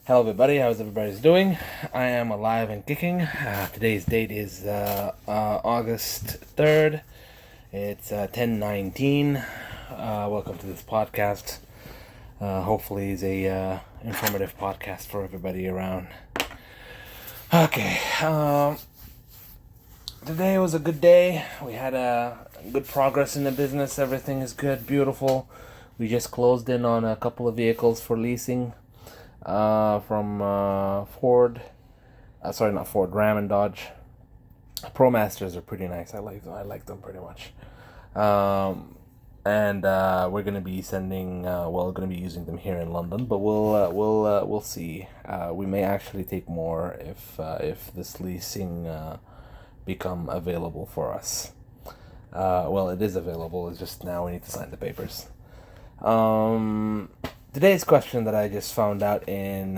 Hello, everybody. How's everybody's doing? I am alive and kicking. Today's date is August 3rd. It's 10:19. Welcome to this podcast. Hopefully, it's a informative podcast for everybody around. Okay. Today was a good day. We had good progress in the business. Everything is good, beautiful. We just closed in on a couple of vehicles for leasing. From Ford. Sorry, not Ford. Ram and Dodge. ProMasters are pretty nice. I like them. I like them pretty much. And we're gonna be sending. Gonna be using them here in London, but we'll see. We may actually take more if this leasing become available for us. It is available. It's just now we need to sign the papers. Today's question that I just found out in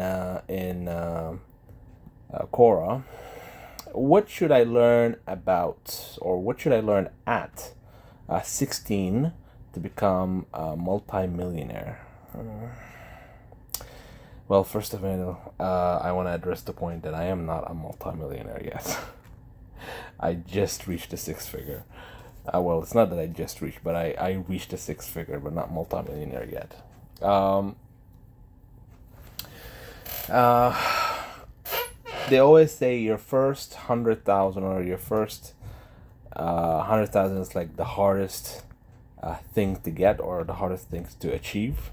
Quora: what should I learn about, or what should I learn at 16 to become a multi-millionaire? Well, first of all, I want to address the point that I am not a multi-millionaire yet. I just reached a six-figure. It's not that I just reached, but I reached a six-figure, but not multi-millionaire yet. They always say your first 100,000 or your first 100,000 is like the hardest thing to get, or the hardest things to achieve.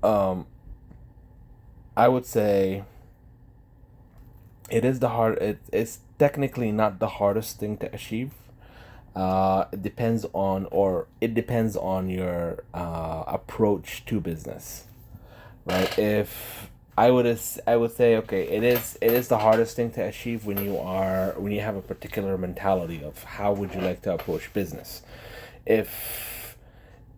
I would say it's technically not the hardest thing to achieve. It depends on your approach to business, right? If I would say, okay, it is the hardest thing to achieve when you have a particular mentality of how would you like to approach business. If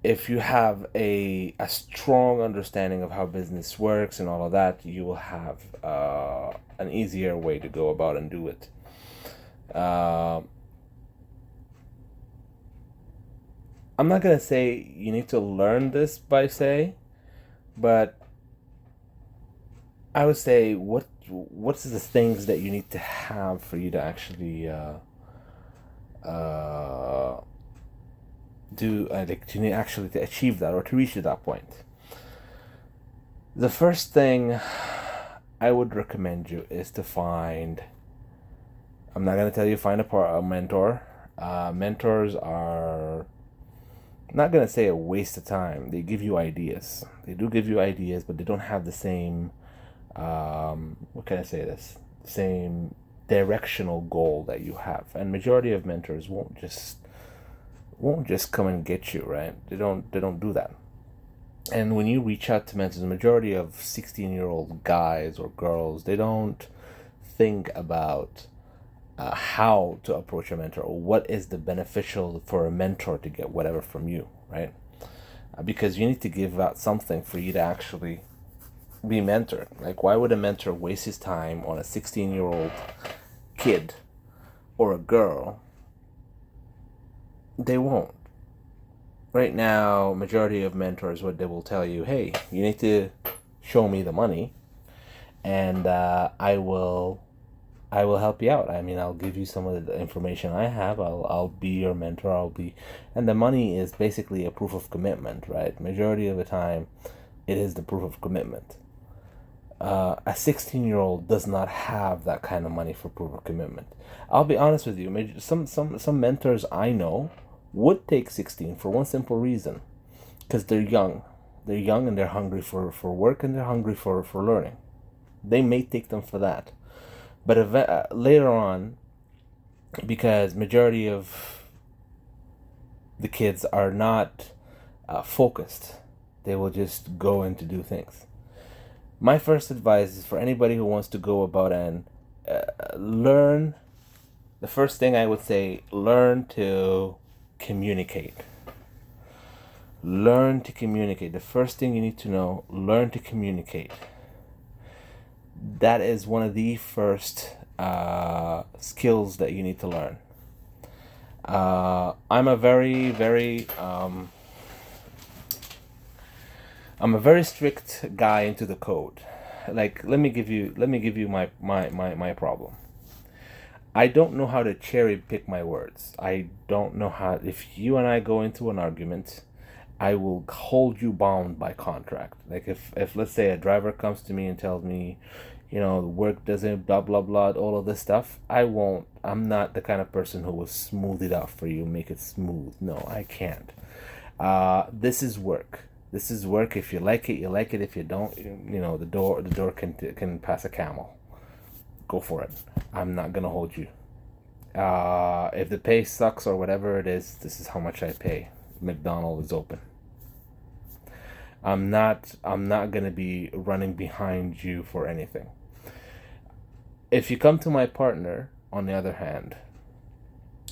you have a strong understanding of how business works and all of that, you will have an easier way to go about and do it. I'm not gonna say you need to learn this by say, but I would say what's the things that you need to have for you to actually do to need actually to achieve that or to reach to that point. The first thing I would recommend you is to find. I'm not gonna tell you find a mentor. Mentors are not gonna say a waste of time. They give you ideas. They do give you ideas, but they don't have the same. What can I say? This same directional goal that you have, and majority of mentors won't just come and get you, right? They don't do that. And when you reach out to mentors, the majority of 16-year-old guys or girls, they don't think about how to approach a mentor, or what is the beneficial for a mentor to get whatever from you, right? Because you need to give out something for you to actually be mentored. Like, why would a mentor waste his time on a 16-year-old kid or a girl? They won't. Right now, majority of mentors, what they will tell you, hey, you need to show me the money, and I will help you out. I mean, I'll give you some of the information I have. I'll be your mentor. And the money is basically a proof of commitment, right? Majority of the time, it is the proof of commitment. A 16-year-old does not have that kind of money for proof of commitment. I'll be honest with you. Some mentors I know would take 16 for one simple reason, because they're young. They're young and they're hungry for work, and they're hungry for learning. They may take them for that. But later on, because majority of the kids are not focused, they will just go in to do things. My first advice is for anybody who wants to go about and learn. The first thing I would say, learn to communicate. Learn to communicate. The first thing you need to know, learn to communicate. That is one of the first skills that you need to learn. I'm a very, very I'm a very strict guy into the code. Like, let me give you my problem. I don't know how to cherry pick my words. I don't know how. If you and I go into an argument, I will hold you bound by contract. Like, if let's say a driver comes to me and tells me, the work doesn't blah blah blah, all of this stuff, I won't. I'm not the kind of person who will smooth it out for you, make it smooth. No, I can't. This is work. This is work. If you like it, you like it. If you don't, the door can pass a camel. Go for it. I'm not gonna hold you. If the pay sucks or whatever it is, this is how much I pay. McDonald's is open. I'm not gonna be running behind you for anything. If you come to my partner, on the other hand,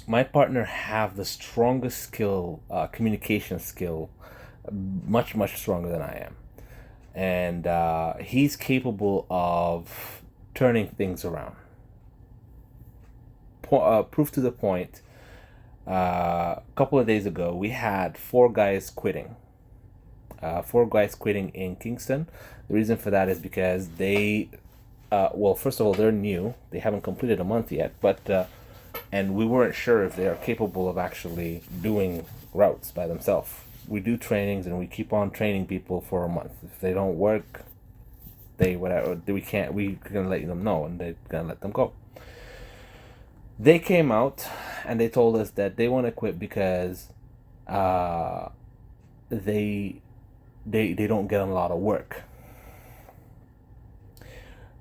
my partner have the strongest skill, communication skill, much much stronger than I am, and he's capable of turning things around. Proof to the point. A couple of days ago, we had four guys quitting. Four guys quitting in Kingston. The reason for that is because well, first of all, they're new. They haven't completed a month yet, and we weren't sure if they are capable of actually doing routes by themselves. We do trainings and we keep on training people for a month. If they don't work, we can let them know and they're gonna let them go. They came out and they told us that they want to quit because they don't get a lot of work.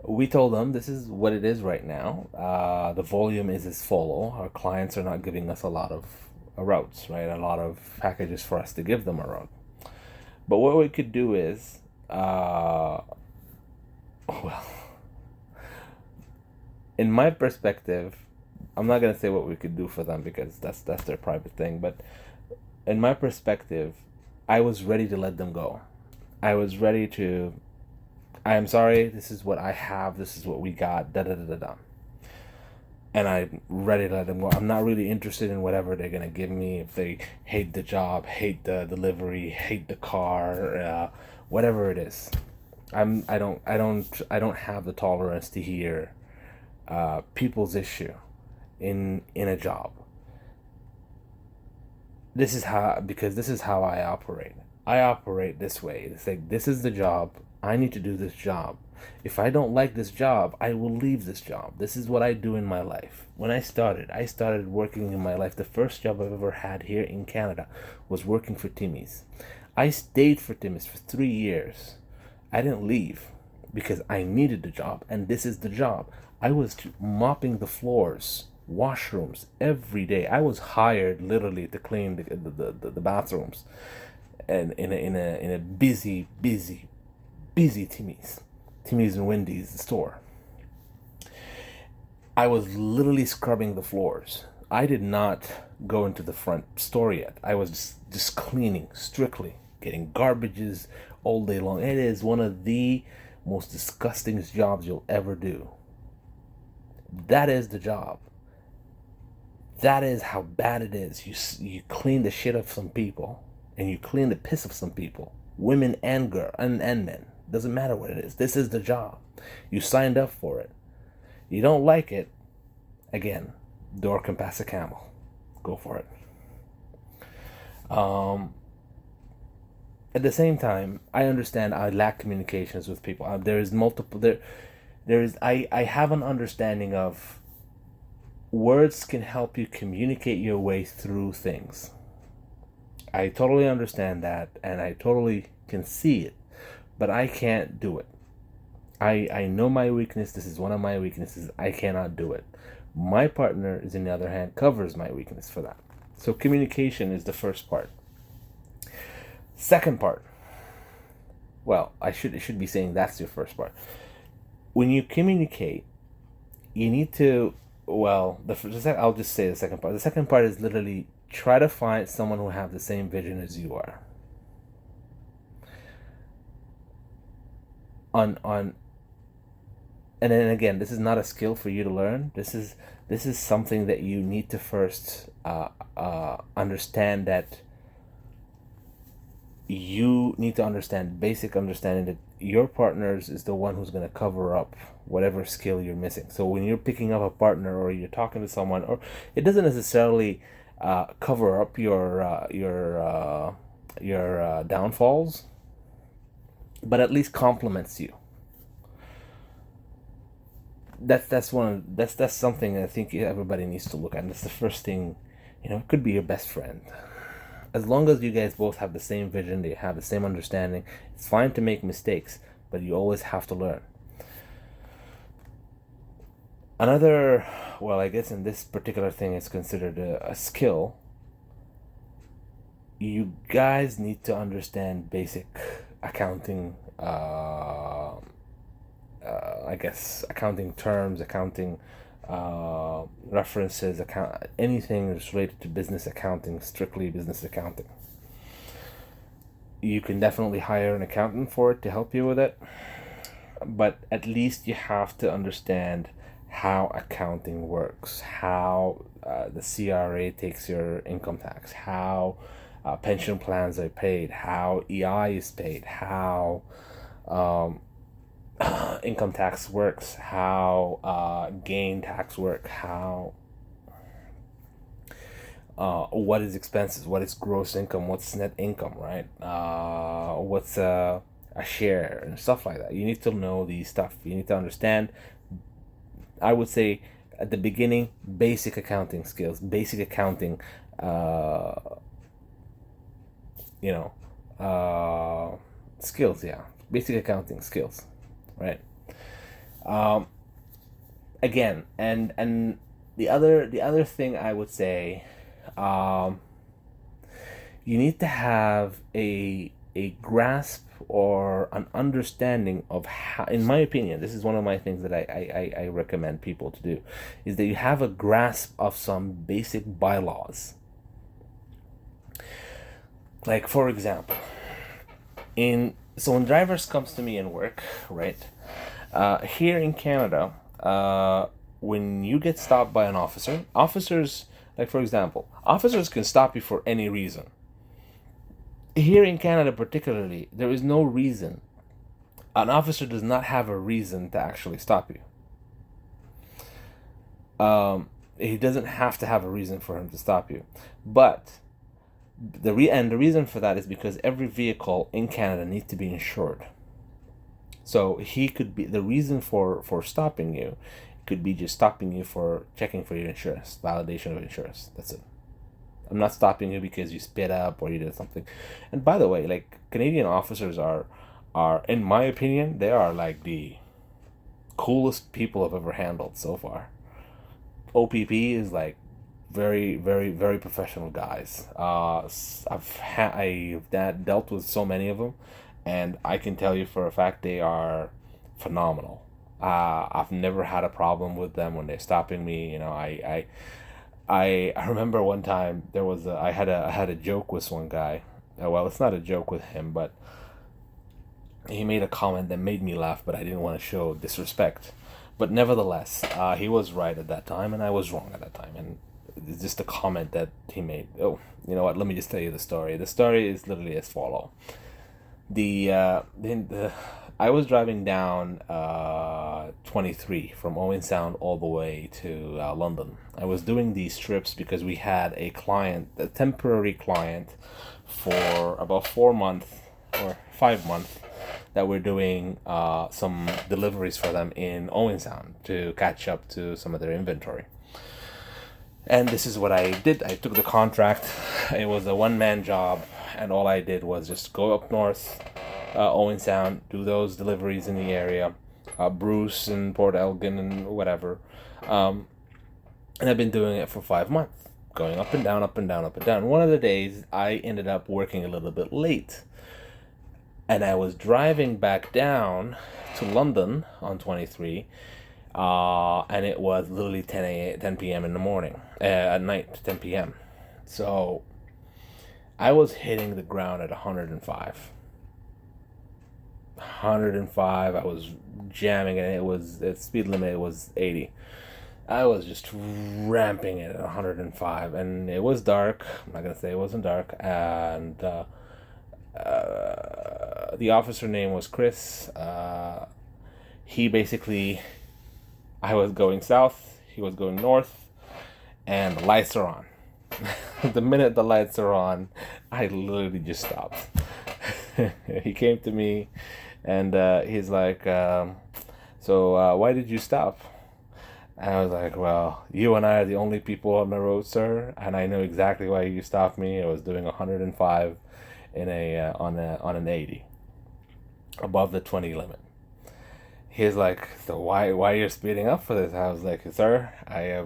We told them this is what it is right now. The volume is as follow. Our clients are not giving us a lot of routes, right? A lot of packages for us to give them a route. But what we could do is, well, in my perspective, I'm not gonna say what we could do for them because that's their private thing. But in my perspective, I was ready to let them go. I was ready to. I am sorry. This is what I have. This is what we got. Da da da da da. And I'm ready to let them go. I'm not really interested in whatever they're gonna give me. If they hate the job, hate the delivery, hate the car, whatever it is, I don't have the tolerance to hear people's issue in a job. This is how I operate. I operate this way. It's like, this is the job. I need to do this job. If I don't like this job, I will leave this job. This is what I do in my life. When I started working in my life. The first job I've ever had here in Canada was working for Timmy's. I stayed for Timmy's for 3 years. I didn't leave because I needed the job, and this is the job. I was mopping the floors, washrooms every day. I was hired literally to clean the bathrooms, and in a busy Timmy's and Wendy's store. I was literally scrubbing the floors. I did not go into the front store yet. I was just cleaning, strictly getting garbages all day long. It is one of the most disgusting jobs you'll ever do. That is the job. That is how bad it is. You clean the shit of some people, and you clean the piss of some people, women and girl and men. Doesn't matter what it is. This is the job. You signed up for it. You don't like it. Again, door can pass a camel. Go for it. At the same time, I understand I lack communications with people. There is multiple. There is. I have an understanding of words can help you communicate your way through things. I totally understand that, and I totally can see it, but I can't do it. I know my weakness. This is one of my weaknesses. I cannot do it. My partner, is, on the other hand, covers my weakness for that. So communication is the first part. Second part. Well, I should be saying that's your first part. When you communicate, you need to. Well, I'll just say the second part. The second part is literally try to find someone who have the same vision as you are. On and then again, this is not a skill for you to learn. This is something that you need to first understand, that you need to understand basic understanding that your partners is the one who's going to cover up whatever skill you're missing. So when you're picking up a partner or you're talking to someone, or it doesn't necessarily cover up your downfalls, but at least compliments you. That's something I think everybody needs to look at. And that's the first thing. It could be your best friend. As long as you guys both have the same vision, they have the same understanding, it's fine to make mistakes, but you always have to learn. Another, well, I guess in this particular thing it's considered a skill. You guys need to understand basic accounting, I guess, accounting terms, accounting references, anything that's related to business accounting, strictly business accounting. You can definitely hire an accountant for it to help you with it, but at least you have to understand how accounting works, how the CRA takes your income tax, how pension plans are paid, how EI is paid, how income tax works, how gain tax work, how what is expenses, what is gross income, what's net income, right? What's a share and stuff like that. You need to know these stuff. You need to understand. I would say at the beginning, basic accounting skills, basic accounting, skills. Yeah, basic accounting skills, right? Again, and the other thing I would say, you need to have a grasp or an understanding of how, in my opinion, this is one of my things that I recommend people to do, is that you have a grasp of some basic bylaws. Like, for example, so when drivers comes to me in work, right, here in Canada, when you get stopped by an officers, like for example, officers can stop you for any reason. Here in Canada particularly, there is no reason. An officer does not have a reason to actually stop you. He doesn't have to have a reason for him to stop you. But the reason for that is because every vehicle in Canada needs to be insured. So he could be, the reason for stopping you could be just stopping you for checking for your insurance, validation of insurance. That's it. I'm not stopping you because you spit up or you did something. And by the way, like, Canadian officers are in my opinion, they are like the coolest people I've ever handled so far. OPP is like very, very, very professional guys. I've dealt with so many of them, and I can tell you for a fact they are phenomenal. I've never had a problem with them when they're stopping me. I remember one time I had a joke with one guy. Well, it's not a joke with him, but he made a comment that made me laugh, but I didn't want to show disrespect. But nevertheless, he was right at that time, and I was wrong at that time. And it's just a comment that he made. Oh, you know what? Let me just tell you the story. The story is literally as follow. I was driving down 23 from Owen Sound all the way to London. I was doing these trips because we had a temporary client for about 4 months or 5 months that we're doing some deliveries for them in Owen Sound to catch up to some of their inventory. And this is what I did. I took the contract. It was a one-man job, and all I did was just go up north, Owen Sound, do those deliveries in the area, Bruce and Port Elgin and whatever. And I've been doing it for 5 months, going up and down, up and down, up and down. One of the days, I ended up working a little bit late. And I was driving back down to London on 23, and it was literally 10 p.m. in the morning, at night, 10 p.m. So I was hitting the ground at 105. 105, I was jamming, and the speed limit was 80. I was just ramping it at 105, and it was dark. I'm not going to say it wasn't dark, and the officer name was Chris. He basically, I was going south, he was going north, and the lights are on. The minute the lights are on, I literally just stopped. He came to me, and he's like, so why did you stop? And I was like, well, you and I are the only people on the road, sir, and I know exactly why you stopped me. I was doing 105 in on an 80, above the 20 limit. He's like, so why you're speeding up for this? I was like, sir, I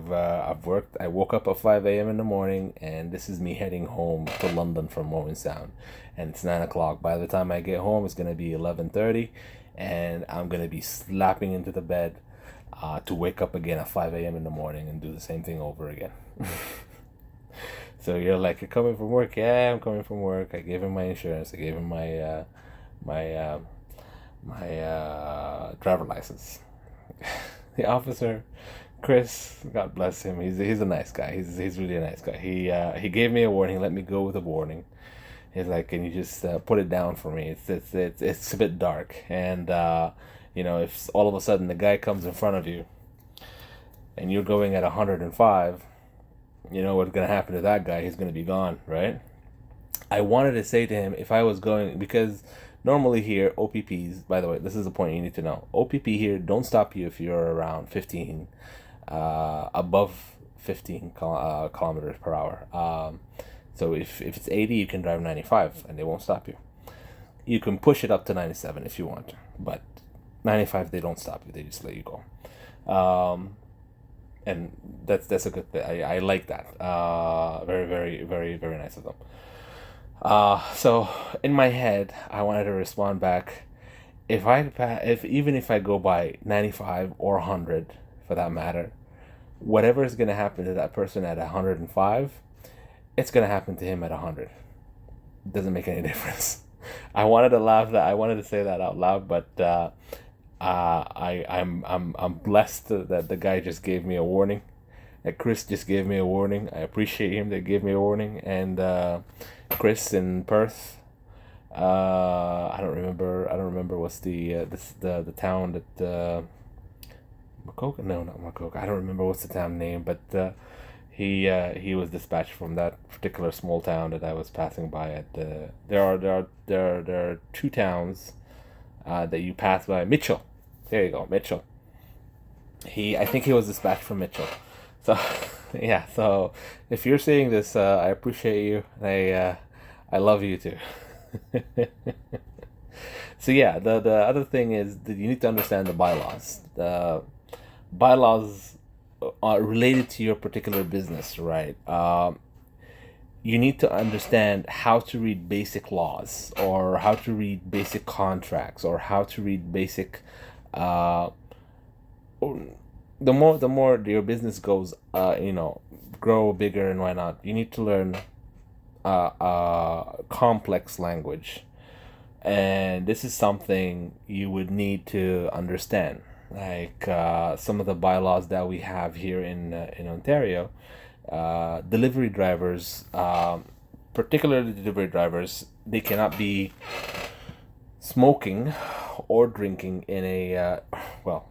woke up at 5 a.m. in the morning, and this is me heading home to London from Owen Sound, and it's 9 o'clock. By the time I get home, it's gonna be 11:30, and I'm gonna be slapping into the bed to wake up again at 5 a.m. in the morning and do the same thing over again. So you're like, you're coming from work? Yeah, I'm coming from work. I gave him my insurance. I gave him my driver license. The officer, Chris, God bless him. He's a nice guy. He's really a nice guy. He gave me a warning. Let me go with a warning. He's like, can you just put it down for me? It's a bit dark, and if all of a sudden the guy comes in front of you, and you're going at 105, you know what's gonna happen to that guy? He's gonna be gone, right? I wanted to say to him, if I was going, because normally here, OPPs, by the way, this is a point you need to know. OPP here don't stop you if you're around 15, above 15 kilometers per hour. So if it's 80, you can drive 95 and they won't stop you. You can push it up to 97 if you want to, but 95, they don't stop you. They just let you go. And that's a good thing. I like that. Very, very, very, very nice of them. So in my head, I wanted to respond back. Even if I go by 95 or 100, for that matter, whatever is gonna happen to that person at 105, it's gonna happen to him at 100. It doesn't make any difference. I wanted to laugh that. I wanted to say that out loud, but I'm blessed that the guy just gave me a warning. That Chris just gave me a warning. I appreciate him that gave me a warning. And Chris in Perth. I don't remember what's the town that Macoka? No, not Macoka. I don't remember what's the town name, but he was dispatched from that particular small town that I was passing by at. There are two towns that you pass by. Mitchell. There you go, Mitchell. I think he was dispatched from Mitchell. So, yeah. So, if you're seeing this, I appreciate you. I love you too. So yeah, the other thing is that you need to understand the bylaws. The bylaws are related to your particular business, right? You need to understand how to read basic laws, or how to read basic contracts, or how to read basic. The more your business goes, grow bigger and whatnot, you need to learn complex language, and this is something you would need to understand. Like some of the bylaws that we have here in Ontario, delivery drivers, particularly delivery drivers, they cannot be smoking or drinking in a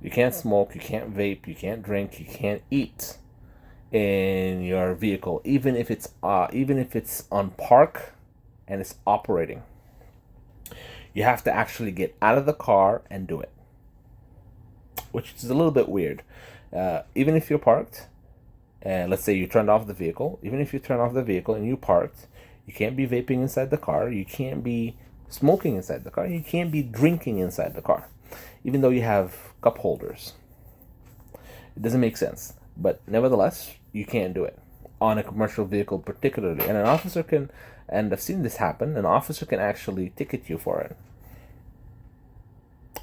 you can't smoke, you can't vape, you can't drink, you can't eat in your vehicle, even if it's on park and it's operating. You have to actually get out of the car and do it, which is a little bit weird. Even if you're parked, and let's say you turned off the vehicle, even if you turn off the vehicle and you parked, you can't be vaping inside the car, you can't be smoking inside the car, you can't be drinking inside the car, even though you have cup holders. It doesn't make sense, but nevertheless, you can't do it on a commercial vehicle particularly. And an officer can, and I've seen this happen, an officer can actually ticket you for it.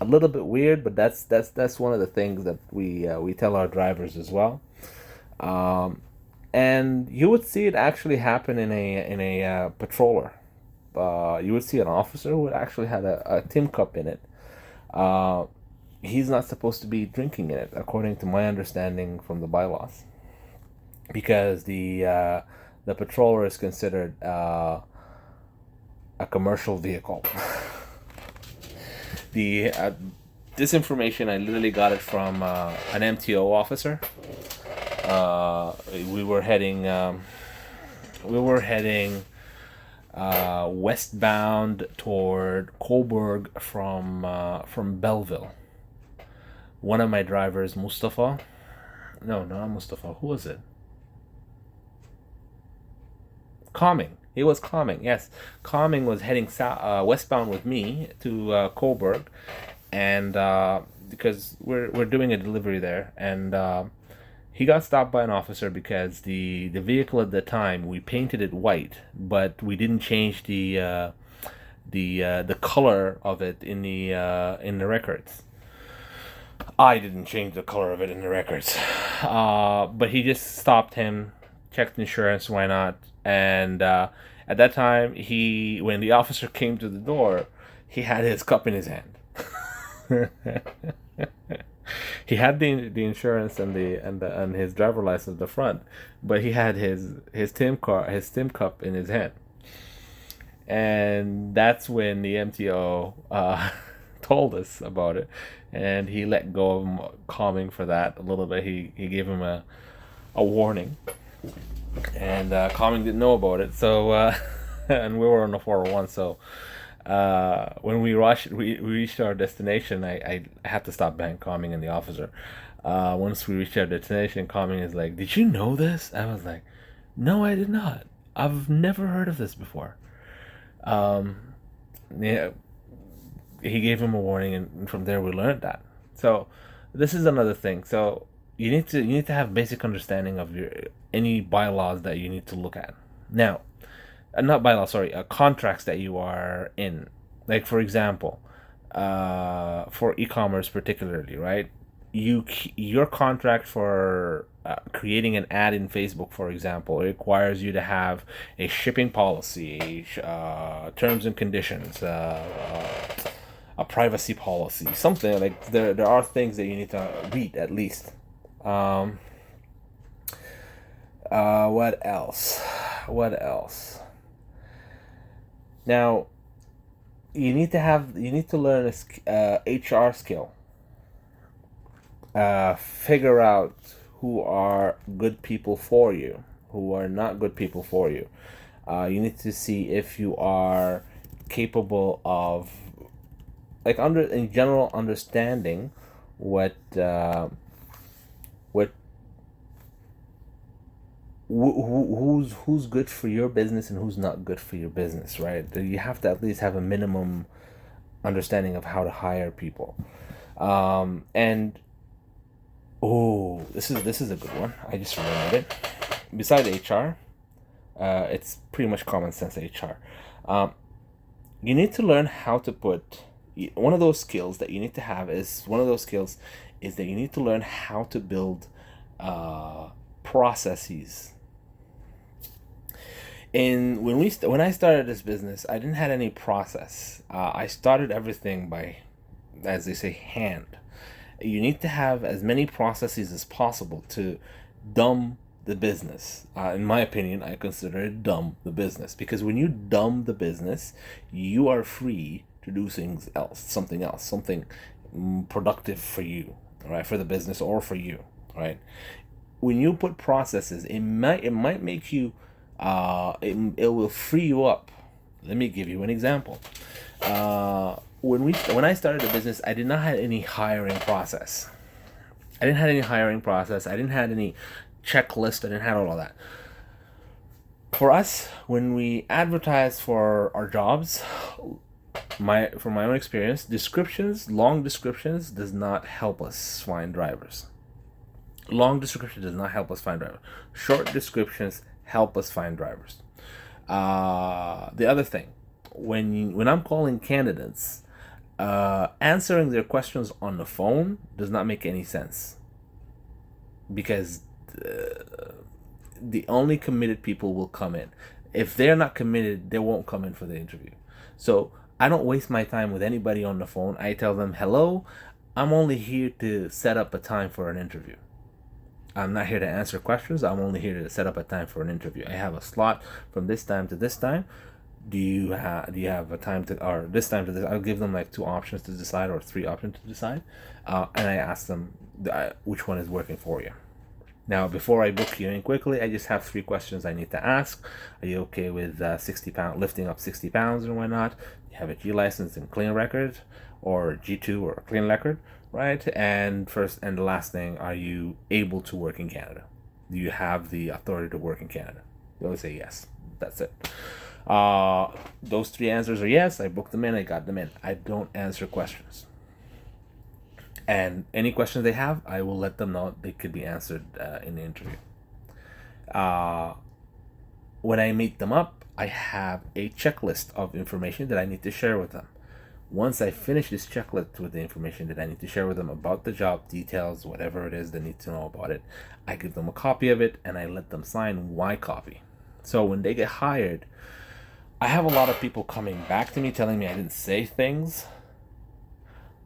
A little bit weird, but that's one of the things that we tell our drivers as well. And you would see it actually happen in a patroller. You would see an officer who actually had a tin cup in it. He's not supposed to be drinking in it, according to my understanding from the bylaws, because the patroller is considered a commercial vehicle. The This information, I literally got it from an MTO officer. We were heading westbound toward Coburg from Belleville. One of my drivers, Mustafa. No, not Mustafa. Who was it? Calming. He was Calming. Yes, Calming was heading westbound with me to Coburg, and because we're doing a delivery there, and he got stopped by an officer because the vehicle at the time, we painted it white, but we didn't change the color of it in the records. I didn't change the color of it in the records, but he just stopped him, checked insurance, why not? And at that time, when the officer came to the door, he had his cup in his hand. He had the insurance and his driver license at the front, but he had his TIM cup in his hand. And that's when the MTO told us about it, and he let go of him, Calming, for that a little bit. He gave him a warning, and Calming didn't know about it. So and we were on the 401, so when we reached our destination, I had to stop behind Calming and the officer. Once we reached our destination, Calming is like, "Did you know this?" I was like, "No, I did not. I've never heard of this before." Yeah, he gave him a warning, and from there we learned that. So this is another thing. So you need to have basic understanding of any bylaws that you need to look at. Now, not bylaws, sorry, contracts that you are in. Like, for example, for e-commerce particularly, right? Your contract for creating an ad in Facebook, for example, requires you to have a shipping policy, terms and conditions, a privacy policy, something like there are things that you need to read at least. What else? What else? Now, you need to learn a HR skill. Figure out who are good people for you, who are not good people for you. You need to see if you are capable of, like, in general, understanding what who's good for your business and who's not good for your business, right? You have to at least have a minimum understanding of how to hire people. And this is a good one. I just remembered it. Besides HR, it's pretty much common sense HR. You need to learn how to put one of those skills that you need to have is that you need to learn how to build processes. When I started this business, I didn't have any process. I started everything by, as they say, hand. You need to have as many processes as possible to dumb the business. In my opinion, I consider it dumb the business, because when you dumb the business, you are free to do something productive for you, right? For the business or for you, right? When you put processes, it might make you, it will free you up. Let me give you an example. When I started the business, I did not have any hiring process. I didn't have any checklist. I didn't have all of that. For us, when we advertise for our jobs, from my own experience, long descriptions does not help us find drivers. Long description does not help us find drivers. Short descriptions help us find drivers. The other thing, when I'm calling candidates, answering their questions on the phone does not make any sense, because the only committed people will come in. If they're not committed, they won't come in for the interview. So I don't waste my time with anybody on the phone. I tell them, hello, I'm only here to set up a time for an interview. I'm not here to answer questions. I'm only here to set up a time for an interview. I have a slot from this time to this time. do you have a time to, or this time to this? I'll give them like 2 options to decide or 3 options to decide, and I ask them which one is working for you. Now, before I book you in quickly, I just have 3 questions I need to ask. Are you okay with 60 pound lifting up 60 pounds and whatnot? You have a G license and clean record, or G2 or a clean record, right? And first and the last thing, are you able to work in Canada? Do you have the authority to work in Canada? You always say yes. That's it. Those 3 answers are yes. I booked them in. I got them in. I don't answer questions. And any questions they have, I will let them know they could be answered in the interview. When I meet them up, I have a checklist of information that I need to share with them. Once I finish this checklist with the information that I need to share with them about the job, details, whatever it is they need to know about it, I give them a copy of it and I let them sign my copy. So when they get hired, I have a lot of people coming back to me telling me I didn't say things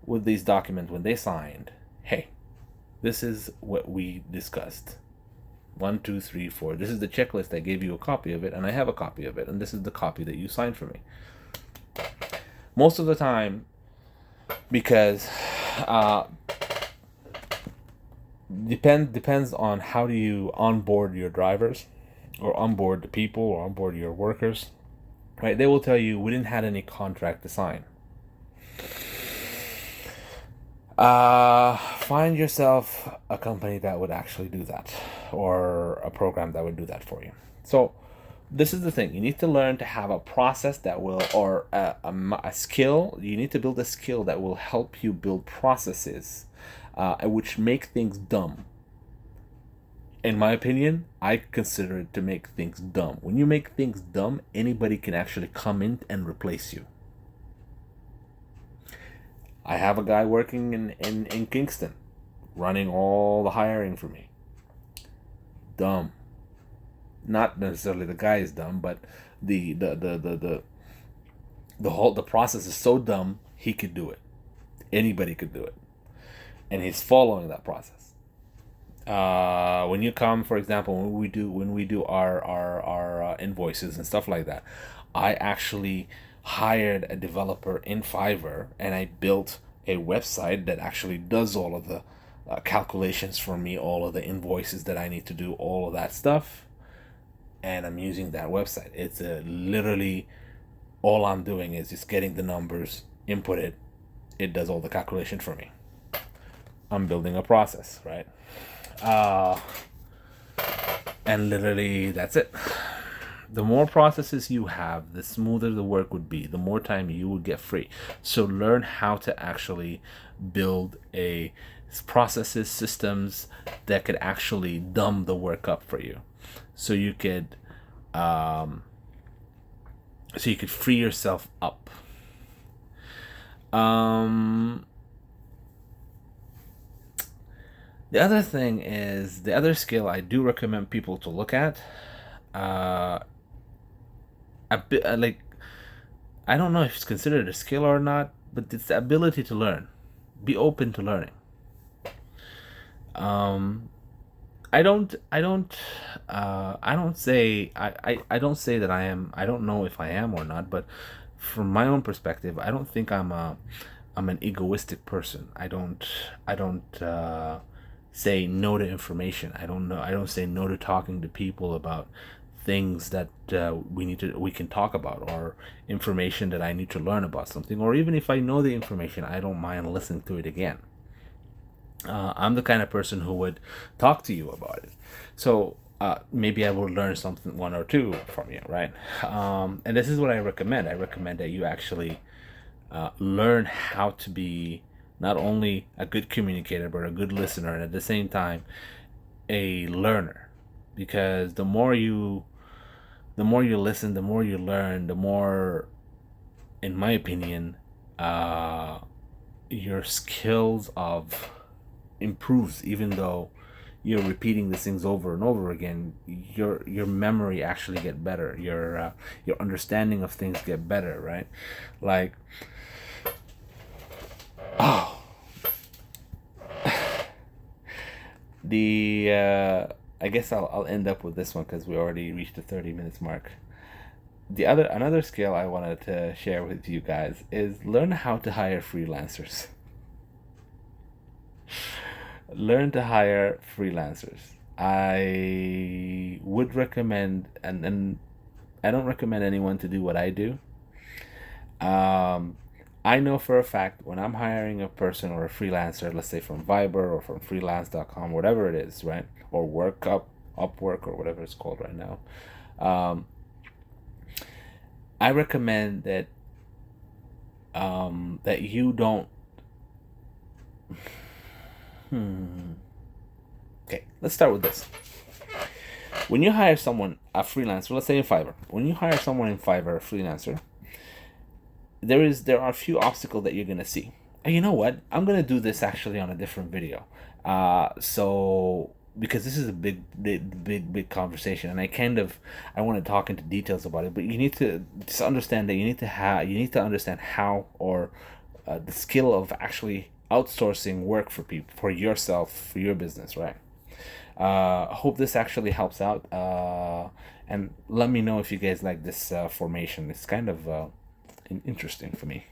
with these documents when they signed. Hey, this is what we discussed. 1, 2, 3, 4. This is the checklist. I gave you a copy of it, and I have a copy of it, and this is the copy that you signed for me. Most of the time, because depends on how do you onboard your drivers, or onboard the people, or onboard your workers, right? They will tell you we didn't have any contract to sign. Find yourself a company that would actually do that, or a program that would do that for you. So this is the thing. You need to learn to have a process that will, or a skill. You need to build a skill that will help you build processes which make things dumb. In my opinion, I consider it to make things dumb. When you make things dumb, anybody can actually come in and replace you. I have a guy working in Kingston, running all the hiring for me. Dumb. Not necessarily the guy is dumb, but the process is so dumb he could do it. Anybody could do it, and he's following that process. When you come, for example, when we do our invoices and stuff like that, I actually hired a developer in Fiverr, and I built a website that actually does all of the calculations for me, all of the invoices that I need to do, all of that stuff, and I'm using that website. It's literally all I'm doing is just getting the numbers, input it, it does all the calculation for me. I'm building a process, right? And literally that's it. The more processes you have, the smoother the work would be, the more time you would get free. So learn how to actually build processes, systems that could actually dumb the work up for you. So you could free yourself up. The other thing is, the other skill I do recommend people to look at, like, I don't know if it's considered a skill or not, but it's the ability to learn. Be open to learning. I don't say that I am. I don't know if I am or not, but from my own perspective, I don't think I'm an egoistic person. I don't say no to information. I don't say no to talking to people about things that we can talk about, or information that I need to learn about something, or even if I know the information, I don't mind listening to it again. I'm the kind of person who would talk to you about it. So maybe I will learn something, 1 or 2 from you, right? And this is what I recommend. I recommend that you actually learn how to be not only a good communicator, but a good listener, and at the same time, a learner. Because the more you listen, the more you learn, the more, in my opinion, your skills of improves. Even though you're repeating these things over and over again, your memory actually get better. Your understanding of things get better, right? Like, I guess I'll end up with this one because we already reached the 30 minutes mark. Another skill I wanted to share with you guys is learn how to hire freelancers. Learn to hire freelancers. I would recommend, and I don't recommend anyone to do what I do. Um, I know for a fact when I'm hiring a person or a freelancer, let's say from Viber or from freelance.com, whatever it is, right? Or Upwork or whatever it's called right now. Um, I recommend that you don't. Okay, let's start with this. When you hire someone, a freelancer, let's say in Fiverr, when you hire someone in Fiverr, a freelancer, there are a few obstacles that you're gonna see. And you know what? I'm gonna do this actually on a different video. So because this is a big conversation, and I want to talk into details about it. But you need to just understand that you need to understand how or the skill of actually outsourcing work for people, for yourself, for your business, right? I hope this actually helps out. And let me know if you guys like this formation. It's kind of interesting for me.